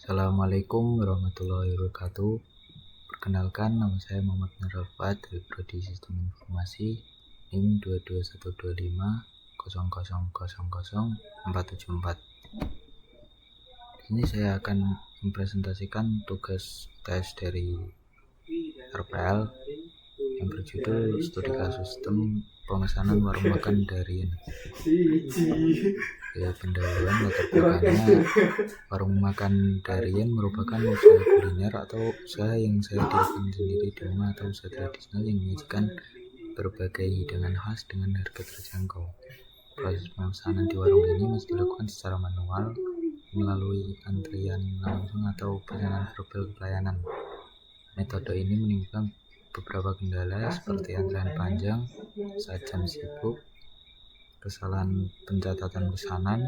Assalamualaikum warahmatullahi wabarakatuh. Perkenalkan, nama saya Muhammad Nurafat dari Prodi Sistem Informasi NIM 2212500000474. Di sini saya akan mempresentasikan tugas tes dari RPL yang berjudul Studi Kasus Sistem Pemesanan Warung Makan Darien. Pendahuluan latar belakangnya, warung makan Darien merupakan usaha kuliner atau usaha yang saya dirikan sendiri di rumah atau usaha tradisional yang menyajikan berbagai hidangan khas dengan harga terjangkau. Proses pemesanan di warung ini masih dilakukan secara manual melalui antrian langsung atau pesanan verbal pelayanan. Metode ini menimbulkan beberapa kendala seperti antrian panjang saat jam sibuk, kesalahan pencatatan pesanan,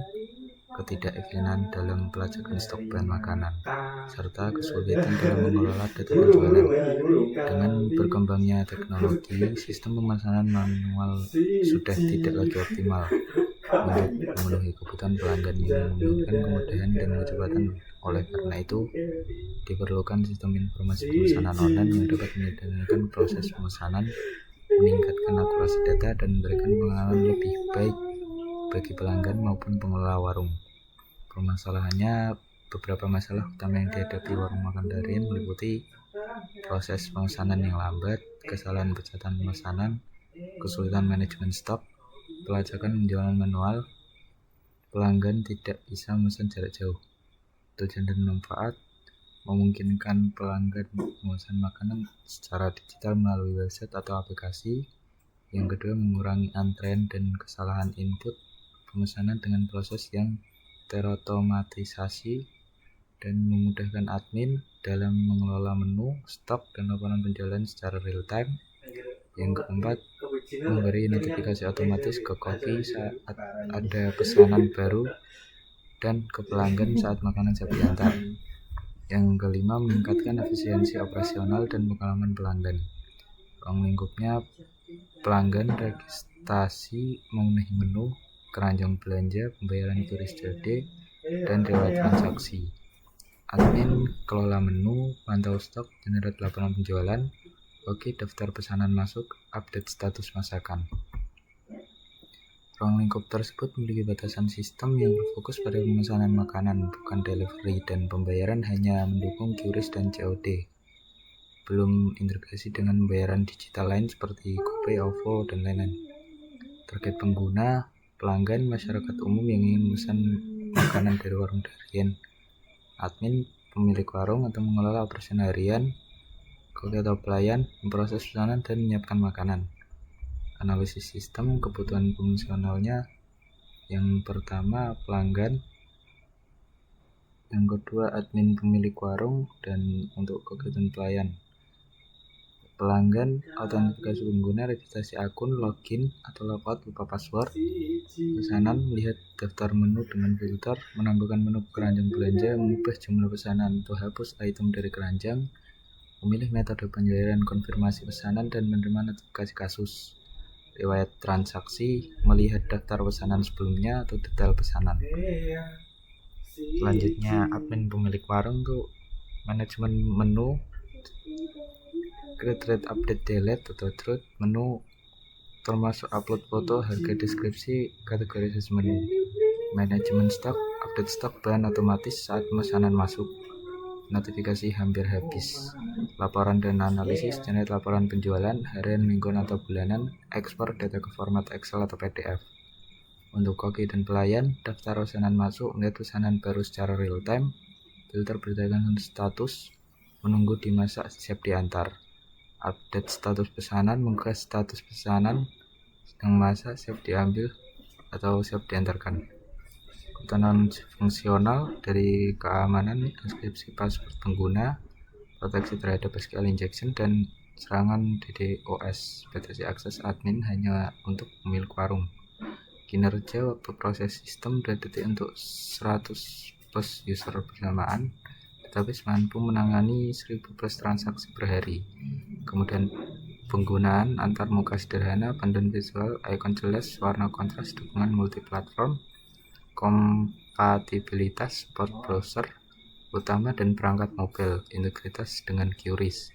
ketidakyakinan dalam pelacakan stok bahan makanan, serta kesulitan dalam mengelola data penjualan. Dengan berkembangnya teknologi, sistem pemesanan manual sudah tidak lagi optimal untuk memenuhi kebutuhan pelanggan yang menginginkan kemudahan dan kecepatan. Oleh karena itu, diperlukan sistem informasi pemesanan online yang dapat menyederhanakan proses pemesanan, meningkatkan akurasi data, dan memberikan pengalaman lebih baik bagi pelanggan maupun pengelola warung. Permasalahannya, beberapa masalah utama yang dihadapi warung makan Darien meliputi proses pemesanan yang lambat, kesalahan pencatatan pemesanan, kesulitan manajemen stok, pelacakan penjualan manual, pelanggan tidak bisa memesan jarak jauh. Tujuan dan manfaat: memungkinkan pelanggan memesan makanan secara digital melalui website atau aplikasi. Yang kedua, mengurangi antrean dan kesalahan input pemesanan dengan proses yang terotomatisasi dan memudahkan admin dalam mengelola menu, stok, dan laporan penjualan secara real time. Yang keempat, memberi notifikasi otomatis ke koki saat ada pesanan baru dan ke pelanggan saat makanan siap diantar. Yang kelima, meningkatkan efisiensi operasional dan pengalaman pelanggan. Ruang lingkupnya, pelanggan registrasi mengunduh menu, keranjang belanja, pembayaran turis COD, dan riwayat transaksi. Admin kelola menu, pantau stok, generate laporan penjualan, koki daftar pesanan masuk, update status masakan. Ruang lingkup tersebut memiliki batasan sistem yang berfokus pada pemesanan makanan, bukan delivery, dan pembayaran hanya mendukung QRIS dan COD. Belum integrasi dengan pembayaran digital lain seperti GoPay, OVO, dan lain-lain. Target pengguna, pelanggan, masyarakat umum yang ingin memesan makanan dari warung Darien, admin, pemilik warung atau mengelola operasi harian, koki atau pelayan, memproses pesanan dan menyiapkan makanan. Analisis sistem kebutuhan fungsionalnya: yang pertama, pelanggan; yang kedua, admin pemilik warung; dan untuk koki dan pelayan. Pelanggan, autentikasi pengguna, registrasi akun, login atau logout lupa password. Pesanan, melihat daftar menu dengan filter, menambahkan menu keranjang belanja, mengubah jumlah pesanan atau hapus item dari keranjang, memilih metode pembayaran, konfirmasi pesanan, dan menerima notifikasi kasus. Riwayat transaksi, melihat daftar pesanan sebelumnya atau detail pesanan. Selanjutnya, admin pemilik warung tuh manajemen menu, create, update, delete atau truth menu, termasuk upload foto, harga, deskripsi, kategorisasi menu. Manajemen stok, update stok bahan otomatis saat pemesanan masuk. Notifikasi hampir habis. Laporan dan analisis, generate laporan penjualan harian, mingguan, atau bulanan, ekspor data ke format Excel atau PDF. Untuk koki dan pelayan, daftar pesanan masuk, melihat pesanan baru secara real time, filter berdasarkan status, menunggu dimasak siap diantar. Update status pesanan, mengunggah status pesanan sedang masak, siap diambil atau siap diantarkan. Kebutuhan fungsional dari keamanan, inskripsi password pengguna, proteksi terhadap SQL injection, dan serangan DDoS. Batasi akses admin hanya untuk pemilik warung. Kinerja waktu proses sistem 2 detik untuk 100 plus user bersamaan, database mampu menangani 1000 plus transaksi per hari. Kemudian penggunaan antar muka sederhana, panduan visual, icon jelas, warna kontras, dukungan multiplatform, kompatibilitas, support browser, utama dan perangkat mobil, integritas dengan QRIS,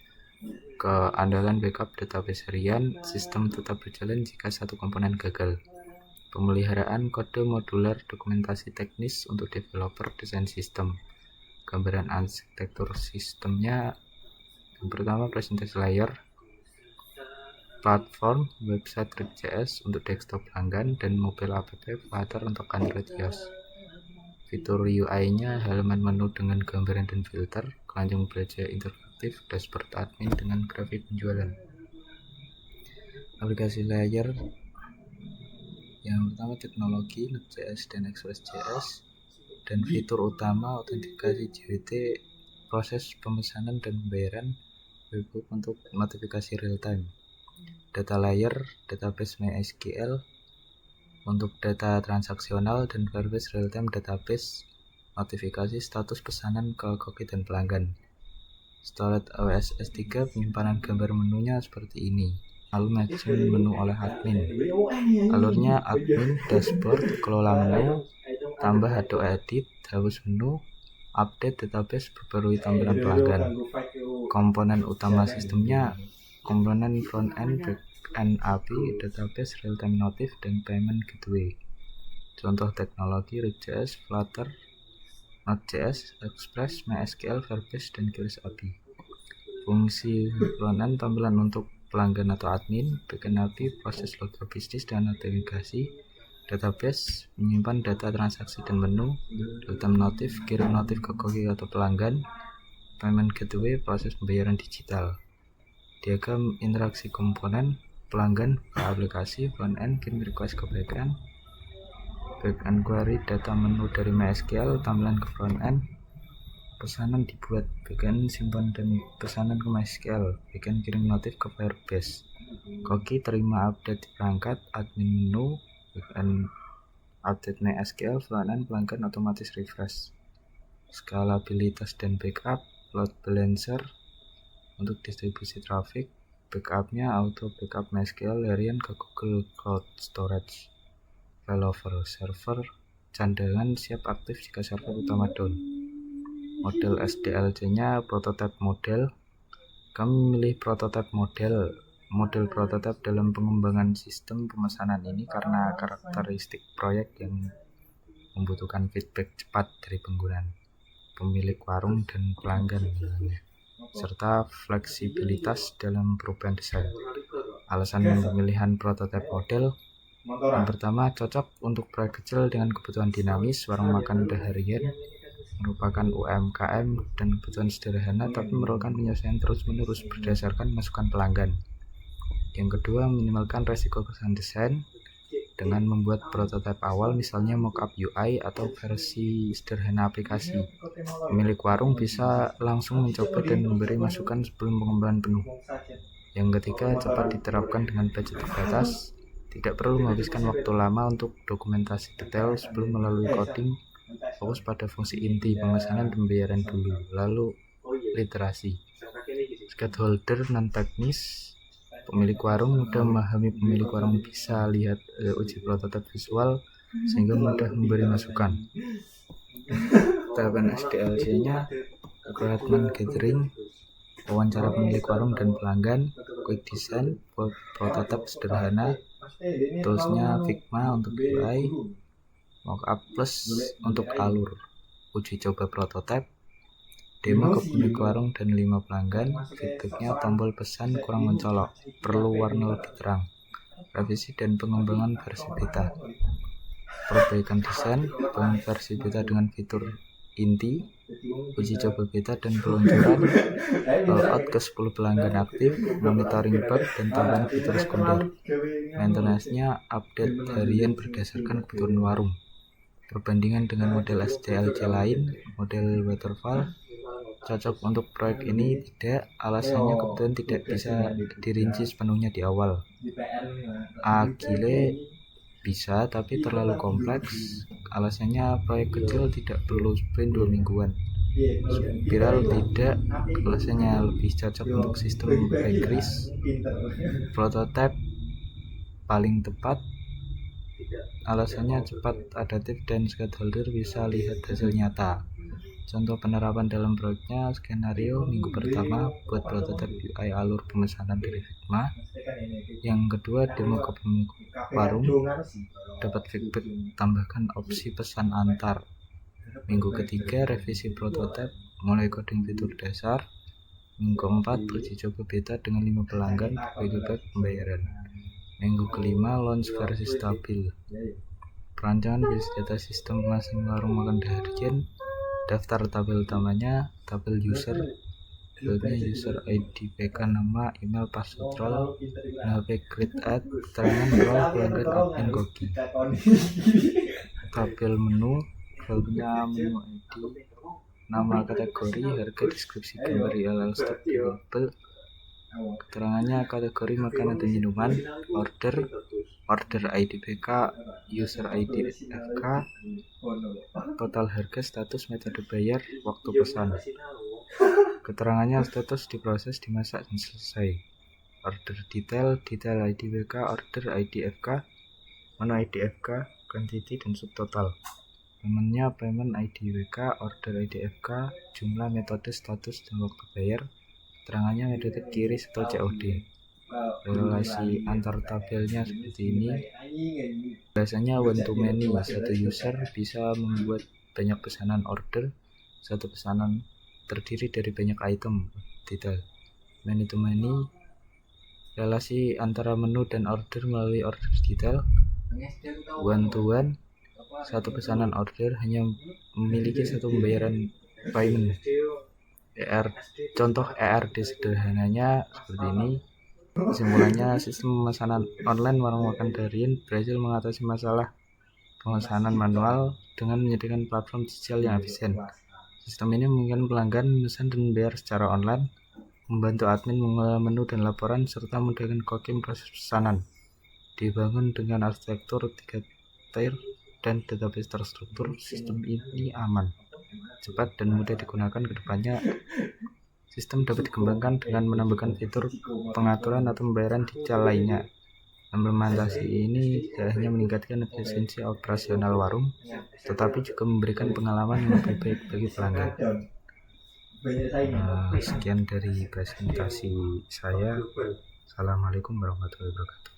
keandalan backup database harian, sistem tetap berjalan jika satu komponen gagal, pemeliharaan kode modular, dokumentasi teknis untuk developer desain sistem, gambaran arsitektur sistemnya. Yang pertama, presentasi layer, platform, website React.js untuk desktop pelanggan, dan mobile app Flutter untuk Android iOS. Fitur UI-nya halaman menu dengan gambaran dan filter, keranjang belajar interaktif, dashboard admin dengan grafik penjualan. Aplikasi layer yang pertama teknologi Node.js dan Express.js, dan fitur utama autentikasi JWT, proses pemesanan dan pembayaran, webhook untuk notifikasi real time. Data layer, database MySQL untuk data transaksional, dan Firebase real time database notifikasi status pesanan ke koki dan pelanggan. Storage OS S3, penyimpanan gambar menunya seperti ini. Lalu matching menu oleh admin. Alurnya admin, dashboard, kelola menu, tambah atau edit, hapus menu, update database, perbarui tampilan pelanggan. Komponen utama sistemnya, komponen front end, back end API, database, real time notif, dan payment gateway. Contoh teknologi React.js, Flutter, Node.js, Express, MySQL, Firebase, dan QRIS API. Fungsi front end, tampilan untuk pelanggan atau admin, backend API, proses logika bisnis dan navigasi, database, menyimpan data transaksi dan menu, real time notif, kirim notif ke koki atau pelanggan, payment gateway, proses pembayaran digital. Diagram interaksi komponen, pelanggan ke aplikasi, front end, kirim request ke backend query, data menu dari MySQL, tampilan ke front end, pesanan dibuat, backend simpan dan pesanan ke MySQL, backend kirim notif ke Firebase, koki terima update di perangkat, admin menu, backend update MySQL, front end pelanggan otomatis refresh. Skalabilitas dan backup, load balancer untuk distribusi traffic, backupnya auto backup MySQL harian ke Google Cloud Storage. Failover, server cadangan siap aktif jika server utama down. Model SDLC-nya prototype model. Kami memilih prototype model prototype dalam pengembangan sistem pemesanan ini karena karakteristik proyek yang membutuhkan feedback cepat dari pengguna, pemilik warung, dan pelanggan misalnya, serta fleksibilitas dalam perubahan desain. Alasan pemilihan prototype model: yang pertama, cocok untuk proyek kecil dengan kebutuhan dinamis. Warung makan harian merupakan UMKM dan kebutuhan sederhana tapi memerlukan penyesuaian terus-menerus berdasarkan masukan pelanggan. Yang kedua, minimalkan resiko kesalahan desain dengan membuat prototipe awal, misalnya mockup UI atau versi sederhana aplikasi. Pemilik warung bisa langsung mencoba dan memberi masukan sebelum pengembangan penuh. Yang ketiga, cepat diterapkan dengan budget terbatas. Tidak perlu menghabiskan waktu lama untuk dokumentasi detail sebelum melalui coding. Fokus pada fungsi inti, pemesanan dan pembayaran dulu. Lalu literasi. Stakeholder non-teknis. Pemilik warung mudah memahami, pemilik warung bisa lihat uji prototipe visual sehingga mudah memberi masukan. Tahapan SDLC-nya, requirement gathering, wawancara pemilik warung dan pelanggan, quick design, prototipe sederhana, toolsnya Figma untuk UI, mockup plus untuk alur, uji coba prototipe, demo ke pemilik warung dan 5 pelanggan, feedbacknya tombol pesan kurang mencolok, perlu warna lebih terang, revisi dan pengembangan versi beta, perbaikan desain, versi beta dengan fitur inti, uji coba beta dan peluncuran, rollout ke 10 pelanggan aktif, monitoring bug dan tambahan fitur sekunder. Maintenance-nya update harian berdasarkan kebutuhan warung. Perbandingan dengan model SDLC lain, model waterfall cocok untuk proyek ini tidak, alasannya kebetulan tidak bisa dirinci sepenuhnya di awal. Agile bisa tapi terlalu kompleks, alasannya proyek kecil tidak perlu sprint 2 mingguan. Spiral tidak, alasannya lebih cocok untuk sistem backgris. Prototype paling tepat, alasannya cepat, adaptif, dan stakeholder bisa lihat hasil nyata. Contoh penerapan dalam proyeknya, skenario minggu pertama buat prototipe UI alur pemesanan dari Figma. Yang kedua, demo ke warung, dapat feedback, tambahkan opsi pesan antar. Minggu ketiga, revisi prototipe, mulai coding fitur dasar. Minggu keempat, uji coba beta dengan 5 pelanggan, feedback pembayaran. Minggu kelima, launch versi stabil. Perancangan base data sistem pemasaran warung makan harian. Daftar tabel utamanya, tabel user, filenya user ID, PK, nama, email, password, role, HP, create ad, keterangan role, pelanggan, admin, cookie. Tabel menu, filenya menu ID, nama, kategori, harga, deskripsi, gambar, URL, stok, label. Keterangannya kategori makanan dan minuman, order ID PK, user ID FK, total harga, status, metode bayar, waktu pesan. Keterangannya status diproses, dimasak, dan selesai. Order detail ID PK, order ID FK, menu ID FK, quantity, dan subtotal. Paymentnya payment ID WK, order ID FK, jumlah, metode, status, dan waktu bayar. Keterangannya metode QRIS atau COD. Relasi antar tabelnya seperti ini. Biasanya one to many, satu user bisa membuat banyak pesanan order. Satu pesanan terdiri dari banyak item. Detail. Many to many, relasi antara menu dan order melalui order detail. One to one, satu pesanan order hanya memiliki satu pembayaran payment. Contoh ERD sederhananya seperti ini. Kesimpulannya, sistem pemesanan online warung makan harian berhasil mengatasi masalah pemesanan manual dengan menyediakan platform digital yang efisien. Sistem ini memungkinkan pelanggan memesan dan membayar secara online, membantu admin mengelola menu dan laporan, serta memudahkan kokim proses pesanan. Dibangun dengan arsitektur 3 tier dan database terstruktur, sistem ini aman, cepat, dan mudah digunakan ke depannya. Sistem dapat dikembangkan dengan menambahkan fitur pengaturan atau pembayaran digital lainnya. Implementasi ini tidak hanya meningkatkan efisiensi operasional warung, tetapi juga memberikan pengalaman yang lebih baik bagi pelanggan. Sekian dari presentasi saya. Assalamualaikum warahmatullahi wabarakatuh.